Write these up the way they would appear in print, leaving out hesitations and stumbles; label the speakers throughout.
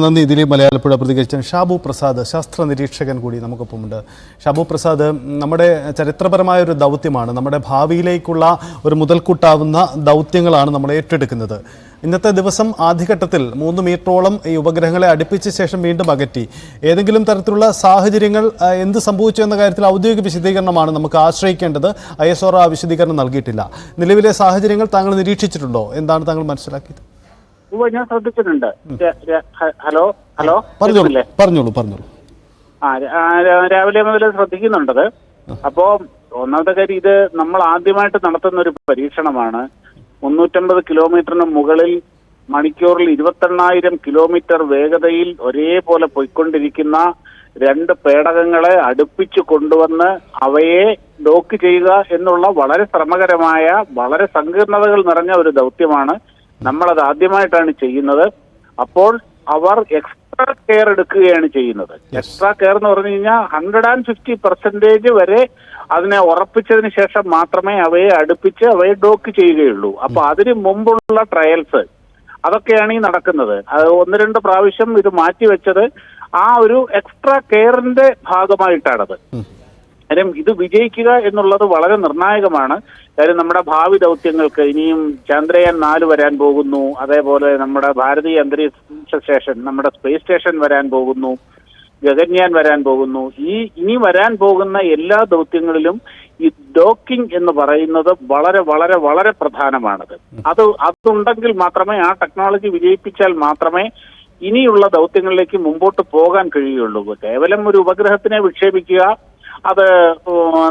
Speaker 1: നന്ദി. ദിലീപ് മലയാളപ്പുഴ പ്രതികരിച്ച ഷാബു പ്രസാദ് ശാസ്ത്ര നിരീക്ഷകൻ കൂടി നമുക്കൊപ്പമുണ്ട്. ഷാബു പ്രസാദ്, നമ്മുടെ ചരിത്രപരമായ ഒരു ദൗത്യമാണ്, നമ്മുടെ ഭാവിയിലേക്കുള്ള ഒരു മുതൽക്കൂട്ടാവുന്ന ദൗത്യങ്ങളാണ് നമ്മൾ ഏറ്റെടുക്കുന്നത്. ഇന്നത്തെ ദിവസം ആദ്യഘട്ടത്തിൽ 3 മീറ്ററോളം ഈ ഉപഗ്രഹങ്ങളെ അടുപ്പിച്ച ശേഷം വീണ്ടും അകറ്റി. ഏതെങ്കിലും തരത്തിലുള്ള സാഹചര്യങ്ങൾ എന്ത് സംഭവിച്ചു എന്ന കാര്യത്തിൽ ഔദ്യോഗിക വിശദീകരണമാണ് നമുക്ക് ആശ്രയിക്കേണ്ടത്. ISRO ആ വിശദീകരണം നൽകിയിട്ടില്ല. നിലവിലെ സാഹചര്യങ്ങൾ താങ്കൾ നിരീക്ഷിച്ചിട്ടുണ്ടോ? എന്താണ് താങ്കൾ മനസ്സിലാക്കിയത്?
Speaker 2: ഞാൻ ശ്രദ്ധിച്ചിട്ടുണ്ട്. ഹലോ
Speaker 1: പറഞ്ഞോളൂ.
Speaker 2: രാവിലെ മുതൽ ശ്രദ്ധിക്കുന്നുണ്ടത്. അപ്പോ ഒന്നാമത്തെ കാര്യം, ഇത് നമ്മൾ ആദ്യമായിട്ട് നടത്തുന്ന ഒരു പരീക്ഷണമാണ്. 350 കിലോമീറ്ററിന് മുകളിൽ മണിക്കൂറിൽ 28,000 കിലോമീറ്റർ വേഗതയിൽ ഒരേപോലെ പോയിക്കൊണ്ടിരിക്കുന്ന 2 പേടകങ്ങളെ അടുപ്പിച്ചു കൊണ്ടുവന്ന് അവയെ ഡോക്ക് ചെയ്യുക എന്നുള്ള വളരെ ശ്രമകരമായ, വളരെ സങ്കീർണതകൾ നിറഞ്ഞ ഒരു ദൗത്യമാണ്. നമ്മളത് ആദ്യമായിട്ടാണ് ചെയ്യുന്നത്. അപ്പോൾ അവർ എക്സ്ട്രാ കെയർ എടുക്കുകയാണ് ചെയ്യുന്നത്. എക്സ്ട്രാ കെയർ എന്ന് പറഞ്ഞു കഴിഞ്ഞാൽ 150% വരെ അതിനെ ഉറപ്പിച്ചതിന് ശേഷം മാത്രമേ അവയെ അടുപ്പിച്ച് അവയെ ഡോക്ക് ചെയ്യുകയുള്ളൂ. അപ്പൊ അതിന് മുമ്പുള്ള ട്രയൽസ് അതൊക്കെയാണ് ഈ നടക്കുന്നത്. അത് 1-2 പ്രാവശ്യം ഇത് മാറ്റിവെച്ചത് ആ ഒരു എക്സ്ട്രാ കെയറിന്റെ ഭാഗമായിട്ടാണത്. കാര്യം ഇത് വിജയിക്കുക എന്നുള്ളത് വളരെ നിർണായകമാണ്. കാര്യം നമ്മുടെ ഭാവി ദൗത്യങ്ങൾക്ക് ഇനിയും ചന്ദ്രയാൻ 4 വരാൻ പോകുന്നു. അതേപോലെ നമ്മുടെ ഭാരതീയ അന്തരീക്ഷ സ്റ്റേഷൻ, നമ്മുടെ സ്പേസ് സ്റ്റേഷൻ വരാൻ പോകുന്നു. ഗഗൻയാൻ വരാൻ പോകുന്നു. ഇനി വരാൻ പോകുന്ന എല്ലാ ദൗത്യങ്ങളിലും ഈ ഡോക്കിംഗ് എന്ന് പറയുന്നത് വളരെ വളരെ വളരെ പ്രധാനമാണത്. അതുണ്ടെങ്കിൽ മാത്രമേ, ആ ടെക്നോളജി വിജയിപ്പിച്ചാൽ മാത്രമേ ഇനിയുള്ള ദൗത്യങ്ങളിലേക്ക് മുമ്പോട്ട് പോകാൻ കഴിയുള്ളൂ. കേവലം ഒരു ഉപഗ്രഹത്തിനെ വിക്ഷേപിക്കുക, അത്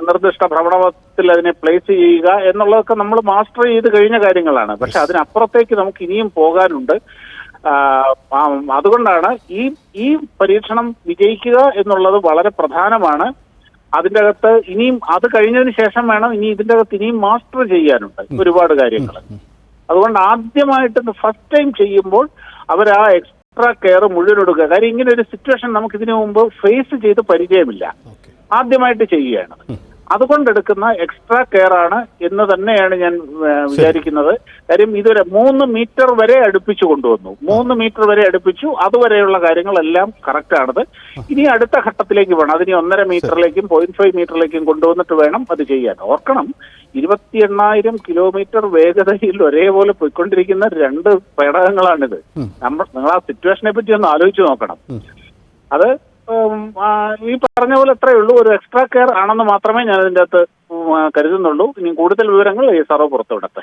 Speaker 2: നിർദ്ദിഷ്ട ഭ്രമണത്തിൽ അതിനെ പ്ലേസ് ചെയ്യുക എന്നുള്ളതൊക്കെ നമ്മൾ മാസ്റ്റർ ചെയ്ത് കഴിഞ്ഞ കാര്യങ്ങളാണ്. പക്ഷെ അതിനപ്പുറത്തേക്ക് നമുക്ക് ഇനിയും പോകാനുണ്ട്. അതുകൊണ്ടാണ് ഈ പരീക്ഷണം വിജയിക്കുക എന്നുള്ളത് വളരെ പ്രധാനമാണ്. അതിൻ്റെ അകത്ത് ഇനിയും, അത് കഴിഞ്ഞതിന് ശേഷം വേണം ഇതിൻ്റെ അകത്ത് ഇനിയും മാസ്റ്റർ ചെയ്യാനുണ്ട് ഒരുപാട് കാര്യങ്ങൾ. അതുകൊണ്ട് ആദ്യമായിട്ട് ഫസ്റ്റ് ടൈം ചെയ്യുമ്പോൾ അവർ ആ എക്സ്ട്രാ കെയർ മുഴുവൻ എടുക്കുക. കാര്യം ഇങ്ങനെ ഒരു സിറ്റുവേഷൻ നമുക്ക് ഇതിനു മുമ്പ് ഫേസ് ചെയ്ത് പരിചയമില്ല, ആദ്യമായിട്ട് ചെയ്യുകയാണ്. അതുകൊണ്ടെടുക്കുന്ന എക്സ്ട്രാ കെയർ ആണ് എന്ന് തന്നെയാണ് ഞാൻ വിചാരിക്കുന്നത്. കാര്യം ഇതുവരെ 3 മീറ്റർ വരെ അടുപ്പിച്ചു കൊണ്ടുവന്നു. 3 മീറ്റർ വരെ അടുപ്പിച്ചു. അതുവരെയുള്ള കാര്യങ്ങളെല്ലാം കറക്റ്റ് ആണത്. ഇനി അടുത്ത ഘട്ടത്തിലേക്ക് വേണം. അതിന് 1.5 മീറ്ററിലേക്കും 0.5 മീറ്ററിലേക്കും കൊണ്ടുവന്നിട്ട് വേണം അത് ചെയ്യാൻ. ഓർക്കണം, 28,000 കിലോമീറ്റർ വേഗതയിൽ ഒരേപോലെ പോയിക്കൊണ്ടിരിക്കുന്ന 2 പേടകങ്ങളാണിത്. നിങ്ങൾ ആ സിറ്റുവേഷനെ പറ്റി ഒന്ന് ആലോചിച്ച് നോക്കണം. അത് ഈ പറഞ്ഞ പോലെ എത്രയേ ഉള്ളൂ, ഒരു എക്സ്ട്രാ കെയർ ആണെന്ന് മാത്രമേ ഞാൻ ഇതിൻ്റെ അകത്ത് കരുതുന്നുള്ളൂ. ഇനി കൂടുതൽ വിവരങ്ങൾ ISRO പുറത്തുവിടട്ടെ.